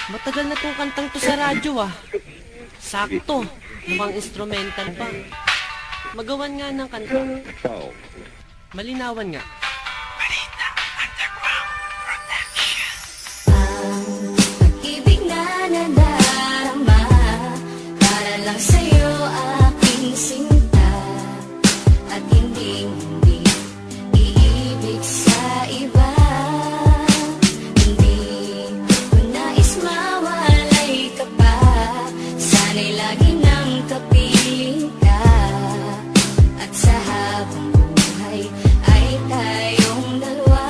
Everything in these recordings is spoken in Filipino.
Matagal na tong kantang to sa radyo ah. Sakto, mukhang instrumental pa. Magawan nga ng kanta. Malinawan nga. Pag-ibig na nadarama, para lang sa'yo aking sinta, at hindi iibig sa iba. Hindi ko nais mawalay ka pa, sana'y lagi nang kapiling ka, at sa habang buhay ay tayong dalawa.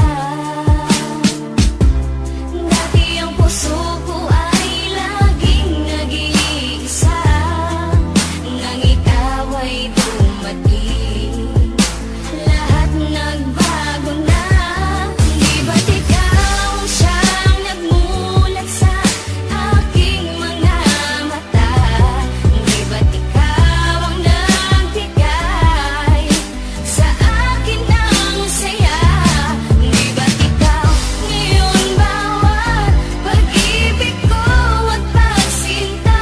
Dati ang puso ko ay laging nag-iisa, nang ikaw ay dumating, lahat nagbago na. Di ba't ikaw siyang nagmulat sa aking mga mata? Di ba't ikaw ang nagbigay sa akin ng saya? Di ba't ikaw ngayon bawat pag-ibig ko at pagsinta?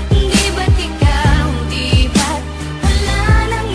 Di ba't ikaw, di ba't wala nang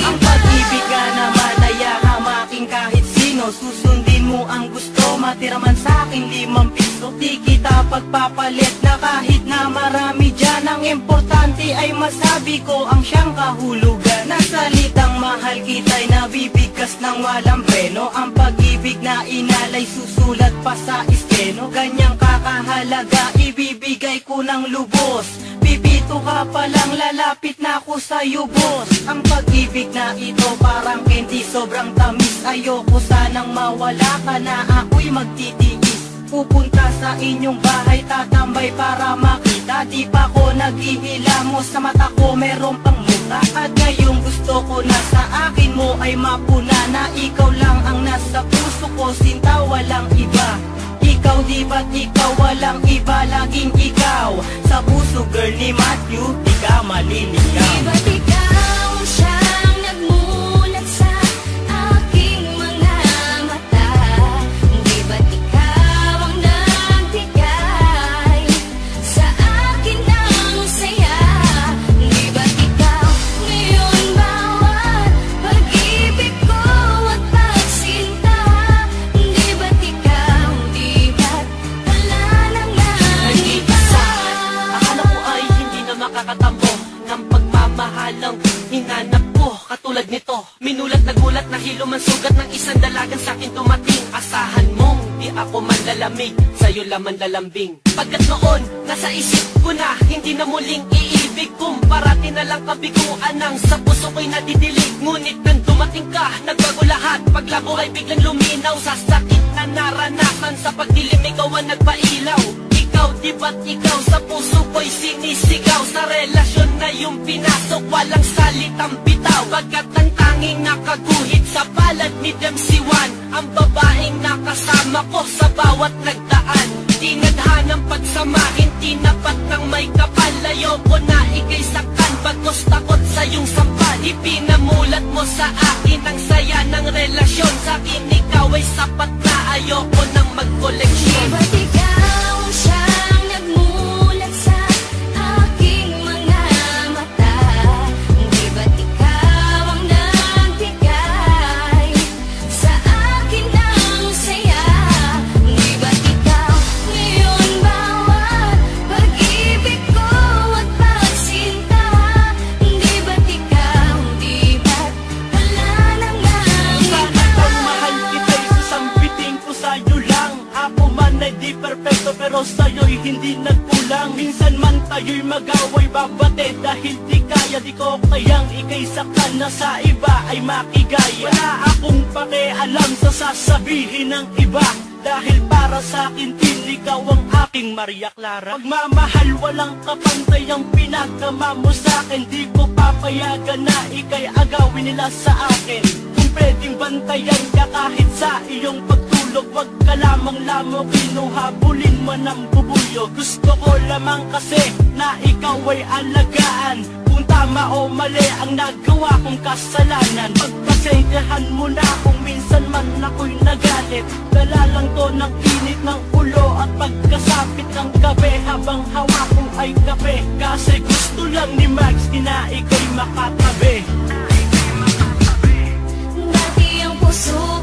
Ang pag-ibig ka naman ay yakamaking kahit sino. Susundin mo ang gusto, matira man sa'kin 5 piso. Di kita pagpapalit na kahit na marami dyan. Ang importante ay masabi ko ang siyang kahulugan. Na salitang mahal kita'y nabibigkas ng walang preno. Ang pag-ibig na inalay susulat pa sa esteno. Ganyang kakahalaga ibibigay ko ng lubos. Pipito ka palang lalapit na ako sa'yo, boss. Ang pag-ibig na ito parang candy, sobrang tamis. Ayoko sanang mawala ka na ako'y magtitiis. Pupunta sa inyong bahay, tatambay para makita. Di pa ko naghihilamos, sa mata ko meron pang muta. At ngayong gusto ko na sa akin mo ay mapuna, na ikaw lang ang nasa puso ko, sinta walang iba. Ikaw di ba't ikaw walang iba, laging ikaw sa puso, girl ni Matthew, di ka maliligaw. Di ba't ikaw siyang nagmulat sa aking mga mata? Di ba't ikaw ang nagbigay sa akin ng saya? Di ba't ikaw ngayon bawat pag-ibig ko at pagsinta? Di ba't ikaw, di ba't wala nang Nag-iisa, akala ko ay hindi na makakatambo ng pagmamahalang hinanap ko. Katulad nito, minulat nagulat na hilo man sugat ng isang dalagang sa'kin dumating. Asahan mong di ako manlalamig, sa'yo laman lalambing. Pagkat noon, nasa isip ko na hindi na muling iibig. Kung parati na lang kabiguan ang sa puso ko'y nadidilig. Ngunit nang dumating ka, nagbago lahat. Paglako ay biglang luminaw sa sakit na naranasan. Sa pagdilim ikaw ang nagpailaw. Ikaw, di ba't ikaw sa puso ko'y sinisigaw? Sa relasyon na yung pinasok, walang salitang bitaw. Pagkat ang tanging nakaguhit sa palad ni Dempsey Juan, ang babaeng nakasama ko sa bawat nagdaan. Di nadhanang pagsamahin, tinapat ng may kapal. Ayoko na ikay saktan, bagos takot sa iyong sampal. Ipinamulat mo sa akin ang saya ng relasyon. Sa akin ikaw ay sapat na, ayoko nang mag-koleksyon. Di ba't ikaw siyang nagmulat sa aking mga mata? Di ba't ikaw ang nagbigay sa akin ng saya? Di ba't ikaw ngayon bawat pag-ibig ko at pagsinta? Di ba't ikaw, di ba't wala nang Sana kang mahal kita'y sasambitin ko sa'yo lang. Ako man ay di perfecto pero sa'yo'y hindi nagkulang. Minsan man tayo'y mag-away babate dahil di kaya, di ko kayang ikay saktan na sa iba ay makigaya. Wala akong pakialam sa sasabihin ng iba, dahil para sa akin din ikaw ang aking Maria Clara. Pagmamahal walang kapantay ang pinagkama mo sa akin. Di ko papayagan na ikay agawin nila sa akin. Kung pwedeng bantayan ka kahit sa iyong pagtulog, wag ka lamang kinuhabulin mo ng bubuyo. Gusto ko lamang kasi na ikaw ay alagaan. Kung tama o mali ang nagawa kong kasalanan, pagpasensyahan mo na kung minsan man ako'y nagana. Bakit? Dala lang to ng init ng ulo at pagkasapit ng gabi habang hawak ko ay kape. Kasi gusto lang ni Max na ika'y makatabi. Dati ang puso